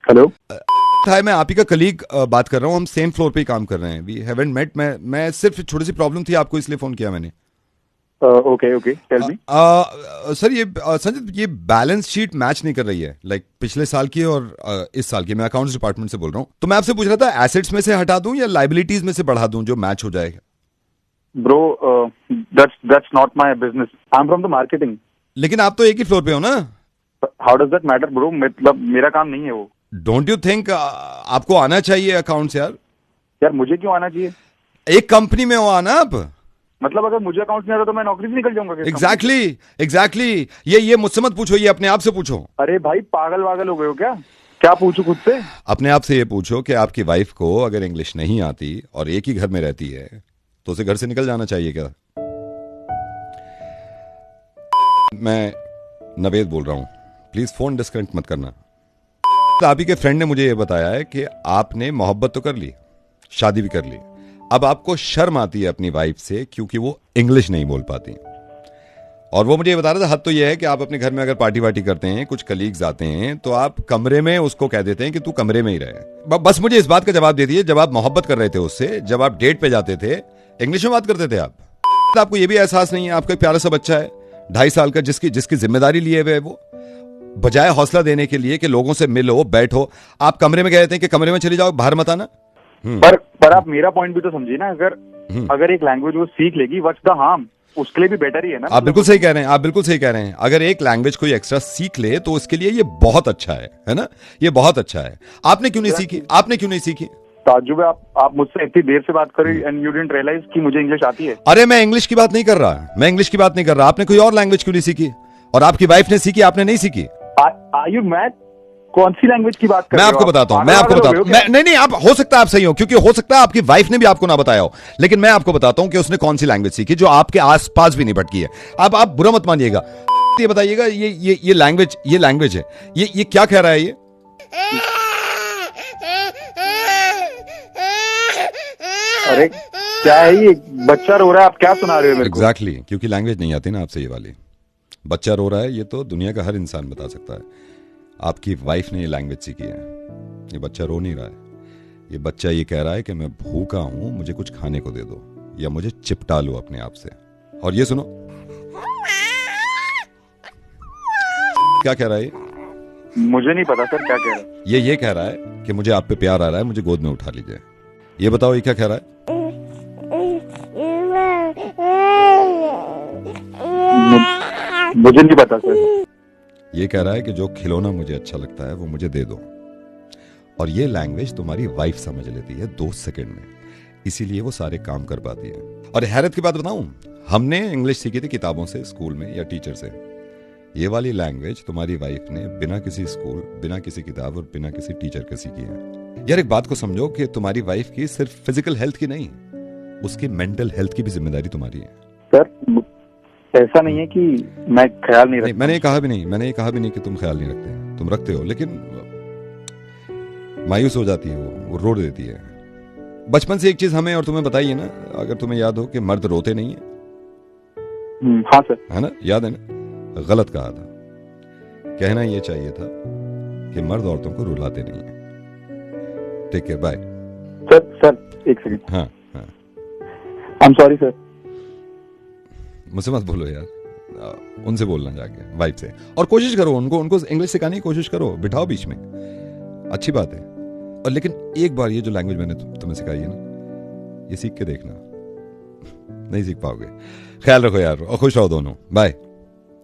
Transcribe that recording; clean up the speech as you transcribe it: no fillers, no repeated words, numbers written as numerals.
Hello. हाय, मैं आप ही का कलीग बात कर रहा हूँ। हम सेम फ्लोर पे ही काम कर रहे हैं। We haven't met. मैं सिर्फ छोटी सी प्रॉब्लम थी, आपको इसलिए फोन किया मैंने। Okay okay, tell me. Sir ये संजय, ये बैलेंस शीट मैच नहीं कर रही है, लाइक पिछले साल की और इस साल की। मैं अकाउंट्स डिपार्टमेंट से बोल रहा हूँ। तो मैं आपसे पूछ रहा था, एसेट्स में से हटा दूं या लाइबिलिटीज में से बढ़ा दूं जो मैच हो जाएगा? Bro, that's not my business. I am from the marketing. लेकिन आप तो एक ही फ्लोर पे हो ना। How does that matter bro? मतलब मेरा काम नहीं है वो। डोंट यू थिंक आपको आना चाहिए अकाउंट्स यार? यार मुझे क्यों आना चाहिए? एक कंपनी में हो आना आप। मतलब अगर मुझे अकाउंट्स नहीं आता तो मैं नौकरी से निकल जाऊंगा किस कंपनी से? एग्जैक्टली। ये मुझसे मत पूछो, ये अपने आप से पूछो। अरे भाई, पागल वागल हो गए हो क्या? क्या पूछूं खुद से? अपने आप से ये पूछो कि आपकी वाइफ को अगर इंग्लिश नहीं आती और एक ही घर में रहती है तो उसे घर से निकल जाना चाहिए क्या? मैं नवेद बोल रहा हूं, प्लीज फोन डिस्कनेक्ट मत करना। आप ही के फ्रेंड ने मुझे ये बताया है कि आपने मोहब्बत तो कर ली, शादी भी कर ली, अब आपको शर्म आती है अपनी वाइफ से क्योंकि वो इंग्लिश नहीं बोल पाती। और वो मुझे ये बता रहा था, हद तो ये है कि आप अपने घर में अगर पार्टी वार्टी करते हैं, कुछ कलीग्स आते हैं, तो आप कमरे में उसको कह देते हैं कि तू कमरे में ही रहे। बस मुझे इस बात का जवाब दे दिए, जब आप मोहब्बत कर रहे थे उससे, जब आप डेट पे जाते थे, इंग्लिश में बात करते थे आप। आपको ये भी एहसास नहीं है, आपका एक प्यारा सा बच्चा है 2.5 साल का, जिसकी जिम्मेदारी लिए हुए है वो, बजाय हौसला देने के लिए कि लोगों से मिलो बैठो, आप कमरे में गए थे कि कमरे में चले जाओ, बाहर मत आना। पर आप मेरा पॉइंट भी तो समझिए ना। अगर एक लैंग्वेज वो सीख लेगी, व्हाट्स द हार्म? उसके लिए भी बेटर ही है ना। आप बिल्कुल सही कह रहे हैं, आप बिल्कुल सही कह रहे हैं। अगर एक लैंग्वेज कोई एक्स्ट्रा सीख ले तो उसके लिए ये बहुत अच्छा है ना? ये बहुत अच्छा है। आपने क्यों नहीं सीखी? आपने क्यों नहीं सीखी? ताज्जुब है, आप मुझसे इतनी देर से बात कर रही एंड यू डिडंट रियलाइज कि मुझे इंग्लिश आती है। अरे मैं इंग्लिश की बात नहीं कर रहा, मैं इंग्लिश की बात नहीं कर रहा। आपने कोई और लैंग्वेज क्यों नहीं सीखी? और आपकी वाइफ ने सीखी, आपने नहीं सीखी। Are you mad? कौन सी लैंग्वेज की बात कर मैं रहे हो आपको आप? बताता हूं, मैं पागल आपको वागल हो बताता गए हो हूं। नहीं नहीं, आप हो सकता है आप सही हो, क्योंकि हो सकता है आपकी वाइफ ने भी आपको ना बताया हो, लेकिन मैं आपको बताता हूं कि उसने कौन सी लैंग्वेज सीखी जो आपके आसपास भी नहीं भटकी है। अब आप बुरा मत मानिएगा, ये बताइएगा, ये लैंग्वेज है, ये क्या कह रहा है ये? अरे क्या है ये? बच्चा रो रहा है, आप क्या सुना रहे हो मेरे को? एग्जैक्टली, क्योंकि लैंग्वेज नहीं आती ना आपसे ये वाली। बच्चा रो रहा है, ये तो दुनिया का हर इंसान बता सकता है। आपकी वाइफ ने ये लैंग्वेज सीखी है। ये बच्चा रो नहीं रहा है, ये बच्चा ये कह रहा है कि मैं भूखा हूं, मुझे कुछ खाने को दे दो, या मुझे चिपटा लो अपने आप से। और ये सुनो, क्या कह रहा है ये? मुझे नहीं पता सर क्या कह रहा है। ये कह रहा है कि मुझे आप पे प्यार आ रहा है, मुझे गोद में उठा लीजिए। ये बताओ, ये क्या कह रहा है? मुझे नहीं पता सर। ये कह रहा है कि जो खिलौना मुझे अच्छा लगता है वो मुझे दे दो। और ये लैंग्वेज तुम्हारी वाइफ समझ लेती है 2 सेकंड में, इसीलिए वो सारे काम कर पाती है। और हैरत की बात बताऊं, हमने इंग्लिश सीखी थी किताबों से, स्कूल में या टीचर से। ये वाली लैंग्वेज तुम्हारी वाइफ ने बिना किसी स्कूल, बिना किसी किताब और बिना किसी टीचर के सीखी है। यार एक बात को समझो कि तुम्हारी वाइफ की सिर्फ फिजिकल हेल्थ की नहीं, उसकी मेंटल हेल्थ की भी जिम्मेदारी तुम्हारी है। सर ऐसा नहीं है कि मैं ख्याल नहीं रखता। मैंने ये कहा भी नहीं कि तुम ख्याल नहीं रखते, तुम रखते हो, लेकिन मायूस हो जाती है वो रो देती है। बचपन से एक चीज हमें और तुम्हें बताई है ना, अगर तुम्हें याद हो, कि मर्द रोते नहीं है। हाँ सर, है ना, याद है ना? गलत कहा था, कहना ये चाहिए था कि मर्द औरतों को रुलाते नहीं है। Take care, bye. सर एक सेकंड। हाँ हाँ, आई एम सॉरी सर। मुझसे मत बोलो यार, उनसे बोलना जाके, वाइफ से। और कोशिश करो उनको इंग्लिश सिखाने की कोशिश करो, बिठाओ बीच में, अच्छी बात है। और लेकिन एक बार ये जो लैंग्वेज मैंने तुम्हें सिखाई है ना, ये सीख के देखना, नहीं सीख पाओगे। ख्याल रखो यार, और खुश रहो दोनों, बाय।